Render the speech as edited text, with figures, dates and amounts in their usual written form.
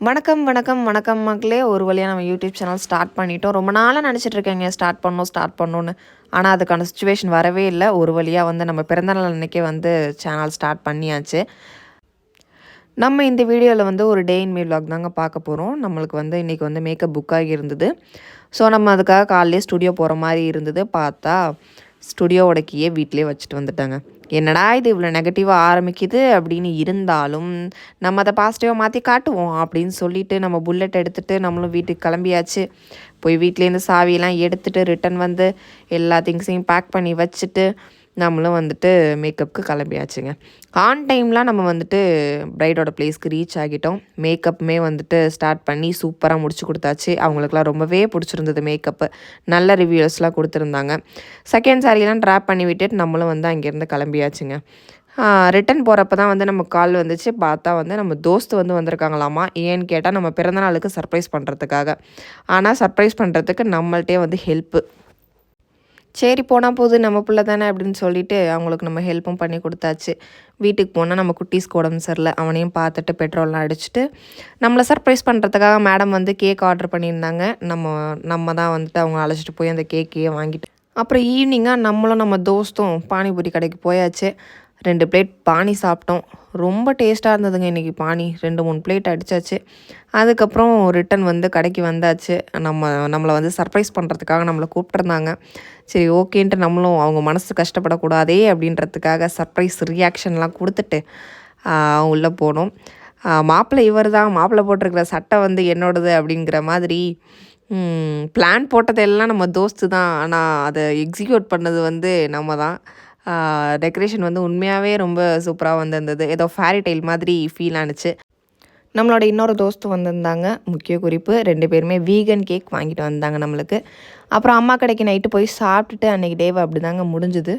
வணக்கம் வணக்கம் வணக்கம் மக்களே. ஒரு வழியாக நம்ம யூடியூப் சேனல் ஸ்டார்ட் பண்ணிட்டோம். ரொம்ப நாளாக நினச்சிட்டு இருக்கேங்க ஸ்டார்ட் பண்ணணும்னு. ஆனால் அதுக்கான சுச்சுவேஷன் வரவே இல்லை. ஒரு வழியாக வந்து நம்ம பிறந்தநாள் அன்றைக்கே வந்து சேனல் ஸ்டார்ட் பண்ணியாச்சு. நம்ம இந்த வீடியோவில் வந்து ஒரு டே இன் மீ விலாக் தாங்க பார்க்க போகிறோம். நம்மளுக்கு வந்து இன்றைக்கி வந்து மேக்கப் புக் ஆகி இருந்தது. ஸோ நம்ம அதுக்காக காலையிலே ஸ்டுடியோ போகிற மாதிரி இருந்தது. பார்த்தா ஸ்டுடியோவோட கீயை வீட்டிலே வச்சுட்டு வந்துட்டாங்க. என்னடா இது இவ்வளோ நெகட்டிவாக ஆரம்பிக்குது அப்படின்னு இருந்தாலும் நம்ம அதை பாசிட்டிவாக மாற்றி காட்டுவோம் அப்படின்னு சொல்லிட்டு நம்ம புல்லட் எடுத்துகிட்டு நம்மளும் வீட்டுக்கு கிளம்பியாச்சு. போய் வீட்லேருந்து சாவியெல்லாம் எடுத்துகிட்டு ரிட்டன் வந்து எல்லா திங்ஸையும் பேக் பண்ணி வச்சுட்டு நம்மளும் வந்துட்டு மேக்கப்புக்கு கிளம்பியாச்சுங்க. ஆன் டைம்லாம் நம்ம வந்துட்டு ப்ரைடோட ப்ளேஸ்க்கு ரீச் ஆகிட்டோம். மேக்கப்புமே வந்துட்டு ஸ்டார்ட் பண்ணி சூப்பராக முடிச்சு கொடுத்தாச்சு. அவங்களுக்குலாம் ரொம்பவே பிடிச்சிருந்தது மேக்கப்பு. நல்ல ரிவ்யூஸ்லாம் கொடுத்துருந்தாங்க. செகண்ட் சாரியெல்லாம் ட்ராப் பண்ணி விட்டுட்டு நம்மளும் வந்து அங்கேருந்து கிளம்பியாச்சுங்க. ரிட்டன் போகிறப்ப தான் வந்து நம்ம கால் வந்துச்சு. பார்த்தா வந்து நம்ம தோஸ்து வந்து வந்திருக்காங்களாமா. ஏன்னு கேட்டால் நம்ம பிறந்தநாளுக்கு சர்ப்ரைஸ் பண்ணுறதுக்காக. ஆனால் சர்ப்ரைஸ் பண்ணுறதுக்கு நம்மள்ட்டே வந்து ஹெல்ப்பு. சரி போனால் போகுது நம்ம பிள்ளை தானே அப்படின்னு சொல்லிட்டு அவங்களுக்கு நம்ம ஹெல்ப்பும் பண்ணி கொடுத்தாச்சு. வீட்டுக்கு போனால் நம்ம குட்டீஸ்க்கு உடம்பு சரியில்லை. அவனையும் பார்த்துட்டு பெட்ரோல்லாம் அடிச்சுட்டு நம்மளை சர்ப்ரைஸ் பண்ணுறதுக்காக மேடம் வந்து கேக் ஆர்டர் பண்ணியிருந்தாங்க. நம்ம தான் வந்துட்டு அவங்க அழைச்சிட்டு போய் அந்த கேக்கையே வாங்கிட்டு அப்புறம் ஈவினிங்காக நம்மளும் நம்ம தோஸ்தும் பானிபூரி கடைக்கு போயாச்சு. 2 பிளேட் பானி சாப்பிட்டோம். ரொம்ப டேஸ்ட்டாக இருந்ததுங்க இன்றைக்கி பானி. 2-3 பிளேட் அடித்தாச்சு. அதுக்கப்புறம் ரிட்டன் வந்து கடைக்கு வந்தாச்சு. நம்மளை வந்து சர்ப்ரைஸ் பண்ணுறதுக்காக நம்மளை கூப்பிட்ருந்தாங்க. சரி ஓகேன்ட்டு நம்மளும் அவங்க மனசு கஷ்டப்படக்கூடாதே அப்படின்றதுக்காக சர்ப்ரைஸ் ரியாக்ஷன்லாம் கொடுத்துட்டு உள்ளே போனோம். மாப்பிள்ளை இவர் தான், மாப்பிள்ளை போட்டிருக்கிற சட்டை வந்து என்னோடது அப்படிங்கிற மாதிரி பிளான் போட்டதெல்லாம் நம்ம தோஸ்து தான். ஆனால் அதை எக்ஸிக்யூட் பண்ணது வந்து நம்ம தான். டெக்கரேஷன் வந்து உண்மையாகவே ரொம்ப சூப்பராக வந்திருந்தது. ஏதோ ஃபேரி டெய்ல் மாதிரி ஃபீல் ஆணுச்சு. நம்மளோட இன்னொரு தோஸ்து வந்திருந்தாங்க. முக்கிய குறிப்பு 2 பேருமே வீகன் கேக் வாங்கிட்டு வந்தாங்க நம்மளுக்கு. அப்புறம் அம்மா கடைக்கு நைட்டு போய் சாப்பிட்டுட்டு அன்றைக்கி டேவை அப்படி தாங்க முடிஞ்சுது.